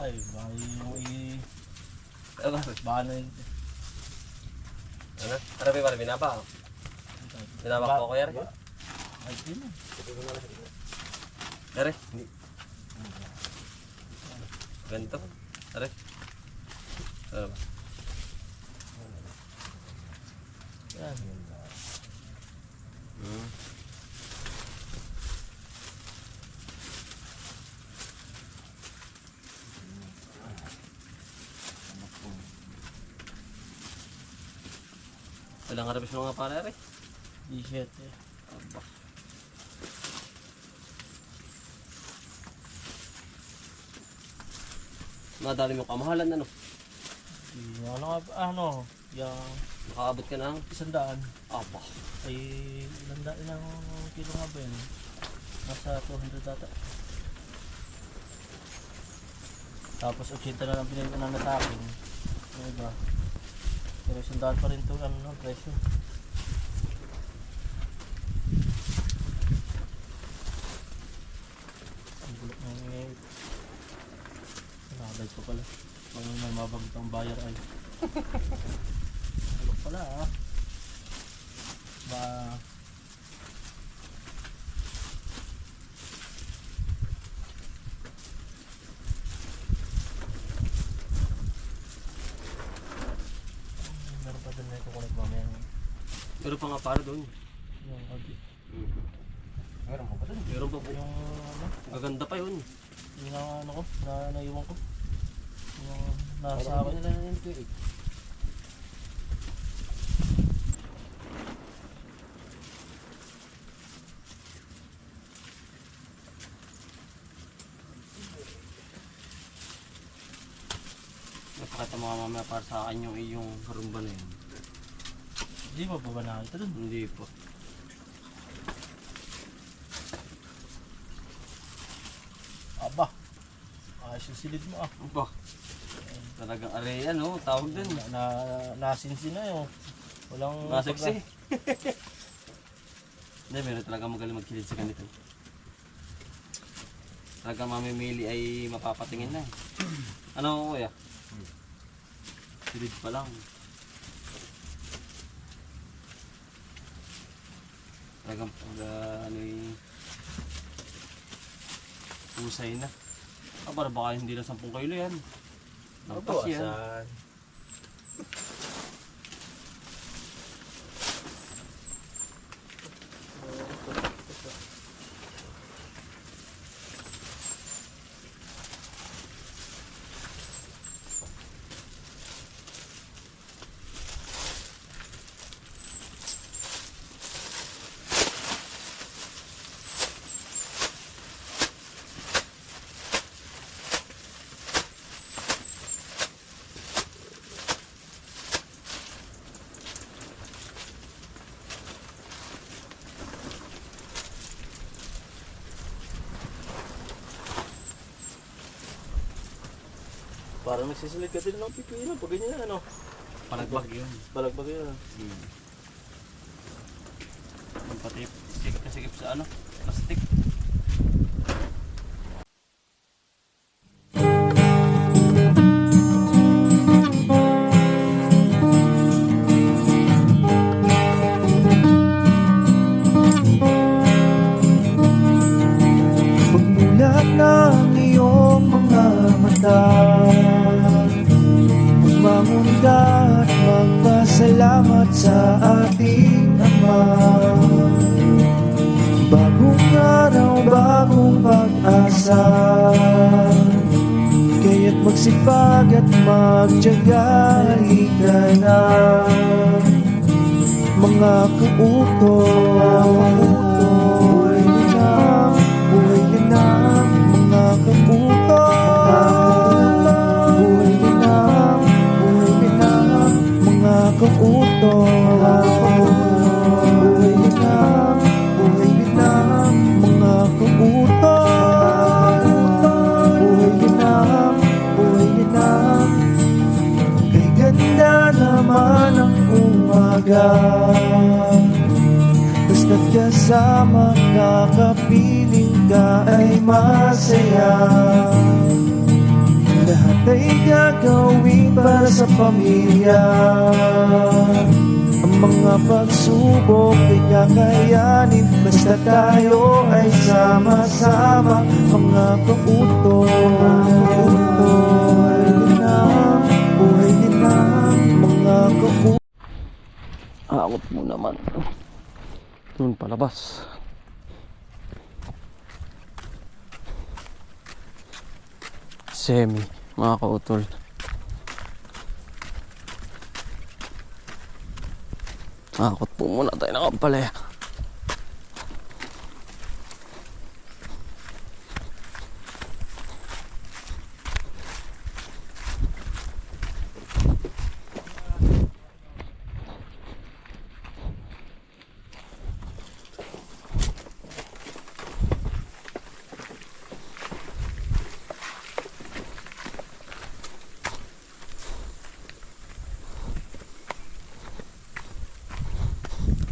Ay, baka yung Ano? baka na yung... Ano? Ano ba yung binaba? Binaba ko kaya rin? Ay, yun na. Dari? Hindi. Ganito? Dari? Ano ba? Yan. Walang harapis mga pala rin? T-shirt eh. Aba. Nadali mo kamahalan ano? Ano, yung Nakaabot ka ng 100. apa. Ay, ilang kilo nga ba yun? Nasa 200 data. Tapos 80 na lang pinili na sa akin. Ano ba? Pero 100 pa rin ito, ano, presyo. Ang bulok ng ngayit. Nakabay ko pala. Pag may mabagit ang bayar ay. Bulok pala ah. Ba... Meron pa din na ikukulit mamaya. Pero pa nga para doon. Yung kagi. Meron pa ba doon? Meron pa po. Yung ano? Gaganda pa yun. Yung ano ko, naiwan ko. Yung nasa akin. Nila na yun ito eh. Napakita mga mamaya para sa akin yung iyong harumba na yun. Hindi mo pa ba nakita dun? Hindi po. Aba, ayos yung silid mo ah. Aba. Talagang areya no, tawag din. Nasinsin na yun. Walang... Maseksi. Hindi, meron talaga magaling magkilid sa ganito. Talagang mamimili ay mapapatingin na eh. Ano kuya? Silid pa lang. Talagang ano yung pusay na. Aba, baka hindi na 10 kilo yan. Nagpas yan. Parang nagsisilid ka din ng pipino. Pag ganyan ano. Palagbag yun. Balagbag yun. Yung pati sikip na sikip sa ano, plastic. Pagmulat ng iyong mga mata, magmamunda at magpasalamat sa ating Ama. Bagong araw, bagong pag-asa, kaya't magsipag at magtiyaga. Halika na, mga kautos. Buhay ka na, mga kautos. Buhay ka na, mga kautos. Buhay ka na, mga kautos. Buhay ka na, kay ganda naman ang umaga. Basta't kasama ka, kapiling ka ay masaya. Lahat sa pamilya. Ang mga pagsubok ay kakayanin basta tayo ay sama-sama. Mga kautoy, buhay nila, mga kautoy. Akot mo naman. Doon palabas. Semi, mga kautol. Akot po muna tayo nakapalaya.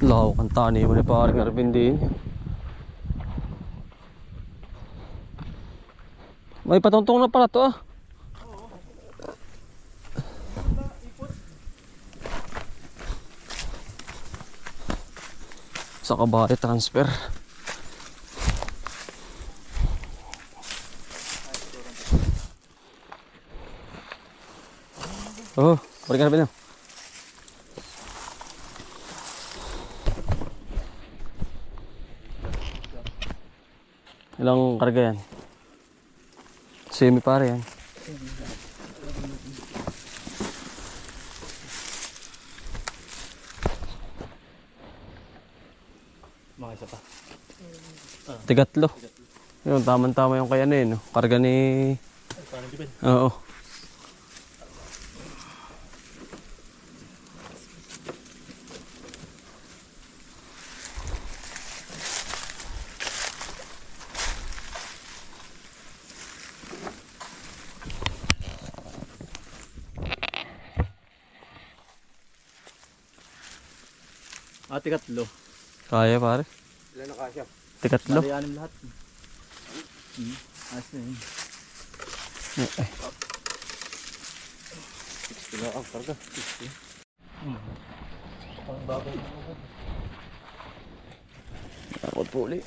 Lawak ang tani mo ni paring Arvin din. May patuntong na pala to ah. Sa kabahay transfer. Oh, paring Arvin na. Ilang karga yan? Semi pare yan. Mga isa pa. Tigatlo. Yun, tama-tama yung kaya na yun. No? Karga ni... Oo. Tikatlo. Kaya pare. Ilan na kasya? Tigatlo. Anim lahat. Ayos na yun. Kilo ang karga. Ang bagay na ako. Akot po ulit.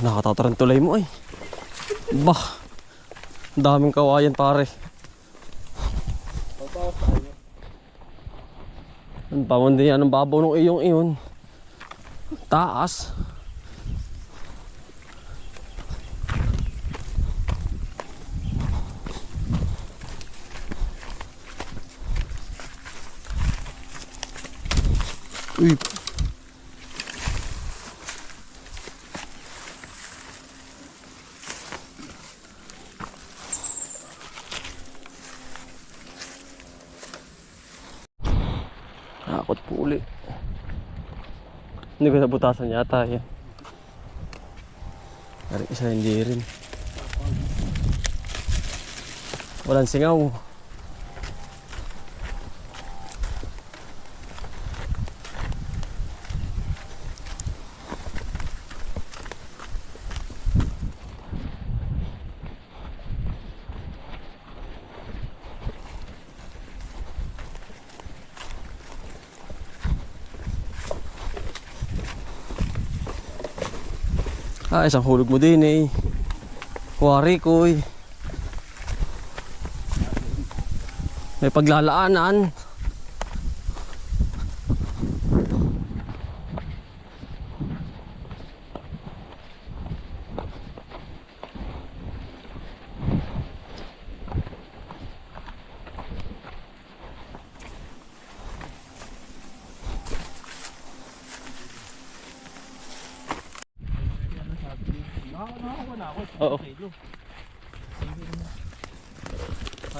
Nakatatarang tulay mo ay. Bah. Daming kawayan pare. Ang pamon din yan ang babaw ng iyong iyon. Taas. Uy. Nakakot po ulit. Hindi ko nabutasan yata yan. Pero isa hindi rin. Walang singaw. Isang hulog mo din eh. Wari ko eh. May paglalaanan. na ako. Oo. Kilo.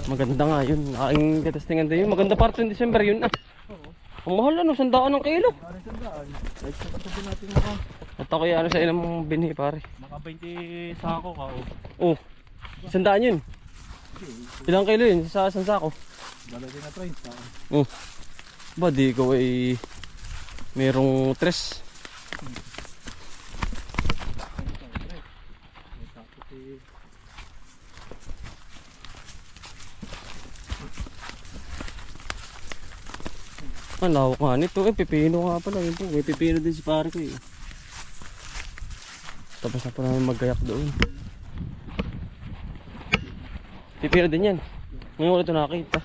Maganda nga yun. Aking katestingan din yun. Maganda parte ng December yun ah. Oo. Ang mahal ano, 100 ng kilo. Ano sandaan? Kahit sa katabi natin maka. At ako ano sa ilang binhi pare. Maka 20 sako ka o. Oh, 100 yun. Ilang kilo yun sa isang sako? Balagay na 30. Oh. Ba di ko ay merong tres. Ang lawak nga nito eh, pipino nga pala yun po. May pipino din si pare ko eh. Tapos na po namin maggayak doon. Pipino din yan. Ngayon ko ito nakita.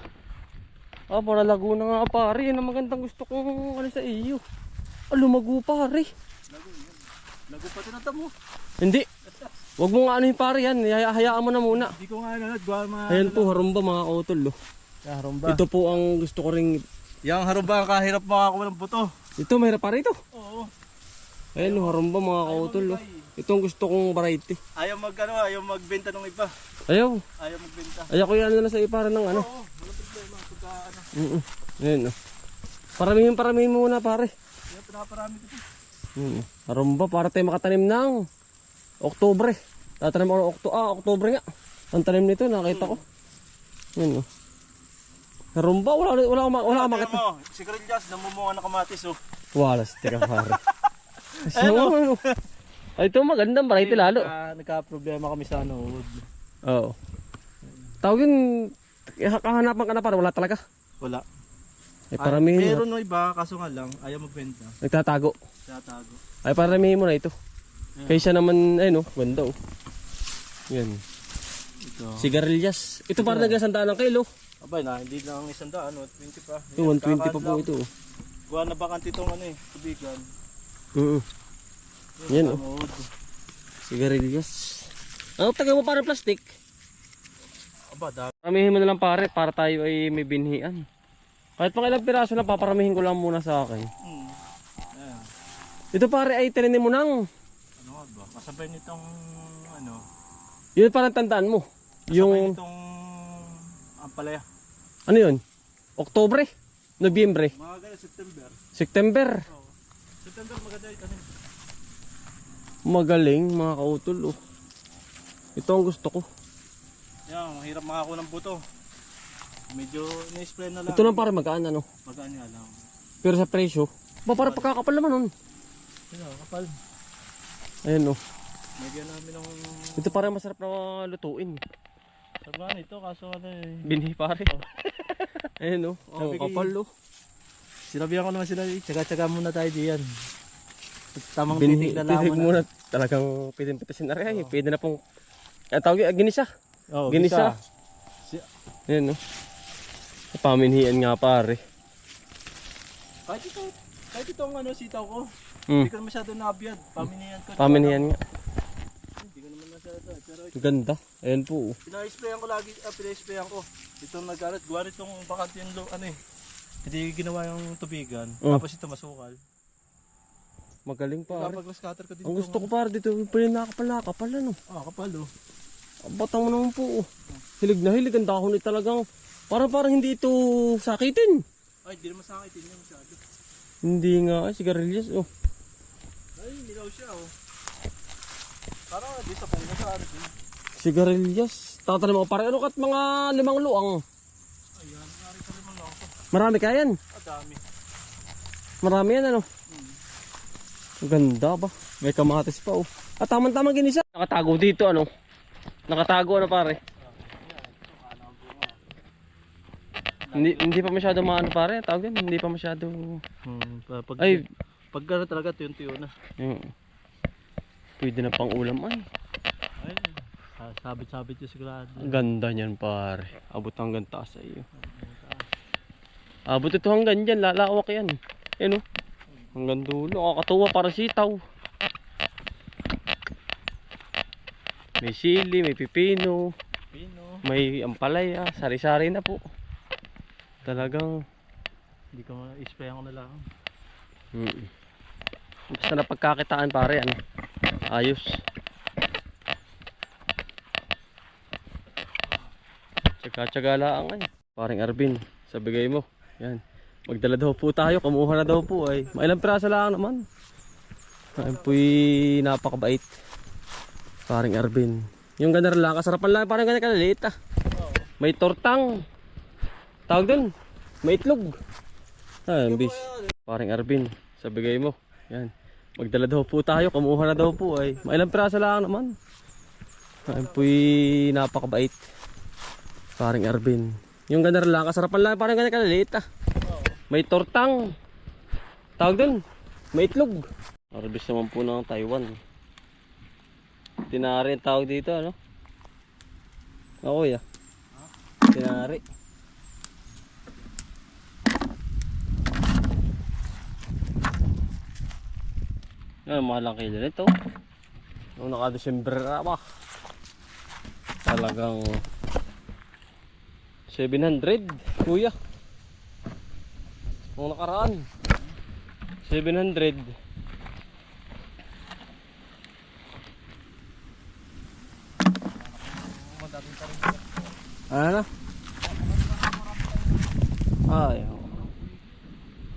Ah, para Laguna nga pare. Yan ang magandang gusto kong ano sa iyo. Ah, lumago pare. Lago pa tinata mo. Hindi. Huwag mo nga ano yung pare yan. Hayaan mo na muna. Hindi ko nga ano, Ayan po, harumba mga kautol. Oh. harumba. Ito po ang gusto ko ring... Yang harumba ang kahirap makakuha ng buto. Ito, mahirap pare ito. Oo. Ayan oh, harumba mga kautol. Oh. Ito ang gusto kong variety. Ayaw ayaw magbenta ng iba. Ayaw. Ayaw magbenta. Ayaw ko yan na sa ipara ng ano. Oo, walang problema pagka ano. Ayan oh. Paramihin muna pare. Yan pinaparami ko. Harumba para tayo makatanim ng Oktubre. Tatanim ako Oktubre nga. Ang tanim nito nakita ko. Ayan oh. Harumba wala akong makita. Mo, si Grillas namumunga ng kamatis oh. Walas tika pare. Ano? Ay ito magandang variety lalo. Nagka-problema kami sa ano. Oo. Tawag yun, kahanapan ka na para wala talaga. Wala. Ay paramihin mo. Meron no iba kaso nga lang ayaw magbenta. Nagtatago. Tatago. Ay paramihin mo na ito. Kaysa naman, ayun oh, ganda oh. Yan. Ito. Sigarilyas. Ito parang naglasandaan ng kilo. Abay na, hindi lang 100, 20 pa. Ito, 120 pa po ito oh. Buwan na bakante itong ano eh, tubigan. Yan oh. Sigarilyas. Ano, tagay mo parang plastic. Aba, dami. Paramihin mo na lang pare, para tayo ay may binhian. Kahit pang ilang piraso na, paparamihin ko lang muna sa akin. Ayan. Ito pare ay tinanim mo nang. Ano nga ba? Kasabay nitong ano. Yun parang tandaan mo. Kasabay Yung, nitong ampalaya. ano yun? Oktubre? Nobyembre? Mga ganyan, September. September? Oo. September maganda ito. Magaling mga kautol oh. Ito ang gusto ko. Yan, mahirap makakuha ng buto. Medyo in-spray na lang. Ito lang para magaan ano. Magaan nga lang. Pero sa presyo, ba para pagkakapal naman nun. Yan, kapal. Ayan oh. Nagyan namin ng... Ito para masarap na lutuin. Sabahan ito, kaso ano eh. Binhi pare. Ayan oh. Ang Sabi ko, kapal oh. Sinabihan ko naman sila, tsaga-tsaga muna tayo diyan. Tamang Binhi, titig na lamon. titig muna. Talagang pwedeng-pitasin na rin. Pwede na pong, tawag ginisa. Oh, Ginisa. Ayan oh. Paminhian nga pare. Kahit ito ang ano, sitaw ko. Hmm. Hindi ko na masyado nabiyad. Paminihan ko. Paminhian nga. Hindi ko naman masyado. Pero Ganda. Ayan po oh. pina-sprayan ko lagi, pina-sprayan ko. Itong nag-arat, gawa itong bakante yung ano eh. Hindi ginawa yung tubigan. Tapos ito masukal. Magaling pare. Kapag scatter ko dito. Ang gusto ko pare dito, pwede nakapal ano. Ah, kapal oh. Batang mo naman po oh. Hilig na hilig. Ang dahon ay talagang, parang hindi ito sakitin. Ay, hindi naman sakitin yun masyado. Hindi nga, sigarilyas oh. Ay, nilaw siya oh. Parang di sa pang sa ano din. Sigarilyas. Tatanim ako pare. Ano kat mga 5 luang. Ayan, nari sa limang lang ako. Marami ka yan. Dami. Marami yan ano. Ang ganda ba? May kamatis pa oh. At tamang-tamang ginisa. Nakatago dito ano. Nakatago ano pare. Hindi pa masyado maano pare. Tawag yan. Hindi pa masyado. Ay. Pagka talaga tuyo-tuyo na. Pwede na pang ulam ay. Ay, sabit-sabit yung sigurado. Ang ganda niyan pare. Abot hanggang taas sa iyo. Abot ito hanggang dyan. Lalawak yan. Yan oh. Hanggang dulo. Kakatuwa para sitaw. May sili, may pipino. May ampalaya. Sari-sari na po. Talagang Hindi ko ma-sprayan ko na lang. basta na pagkakitaan pare ano. Ayos. Tsaga-tsaga lang ay. Paring Arvin, sa bigay mo. Yan. Magdala daw po tayo, kumuha na daw po ay. Mailang piraso lang naman. Ayun po'y napakabait. Paring Arvin. Yung ganda rin lang, kasarapan lang. Parang ganyan kalaliit ah. May tortang. Tawag dun. May itlog. Ayun, bis. Paring Arvin, sa bigay mo. Yan. Magdala daw po tayo, kumuha na daw po ay. Mailang piraso lang naman. Ayun po'y napakabait. Paring Arvin. Yung ganda rin lang, kasarapan lang. Parang ganyan kalaliit ah. May tortang. Tawag dun. May itlog. Arbis naman po ng Taiwan. Tinari ang tawag dito, ano? Ako ya. Tinari. Yan, mahal ang kilo nito. Nung naka-December na ba? Talagang 700, kuya. Nung nakaraan 700. Ano? Ay.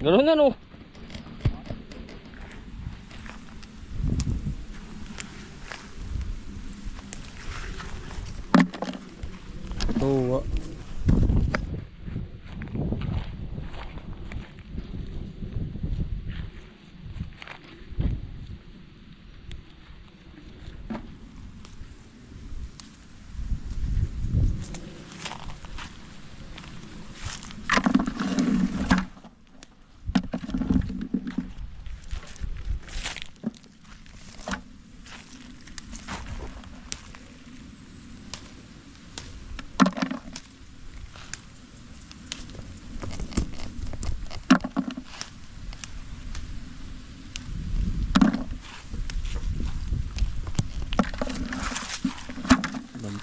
Ganoon na no. Tuwa.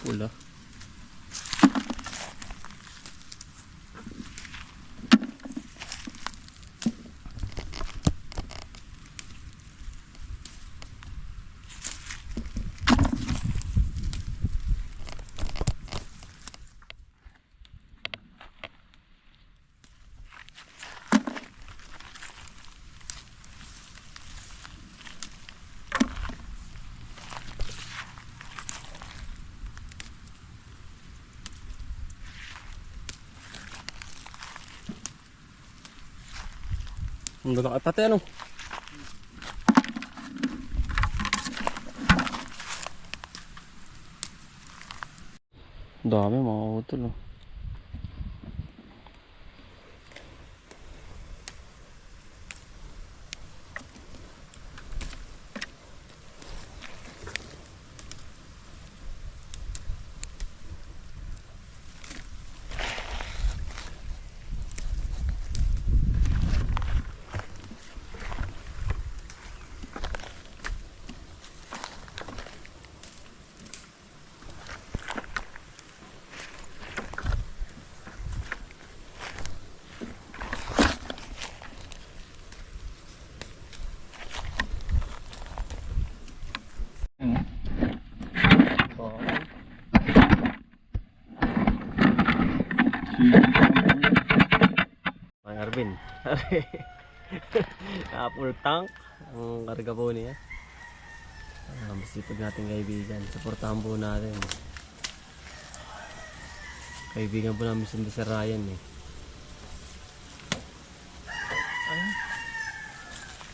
Pula. Ang lalaki pati ano. Dami mga utol oh. Ang Arvin. Full tank ang karga po niya. Masipag natin kaibigan. Supportahan po natin. Kaibigan po namin si Sir Ryan eh.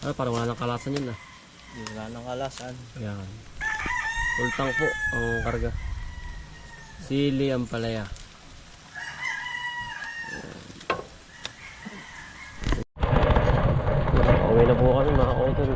Ay, parang wala nang kalasan yun ah. Wala nang kalasan. Yan. Full tank po ang karga. Sili ang palaya. Uwi na po kami mga kautol.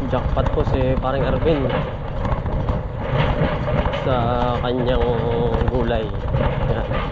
Jackpot po si paring Arvin sa kanyang gulay. Yan.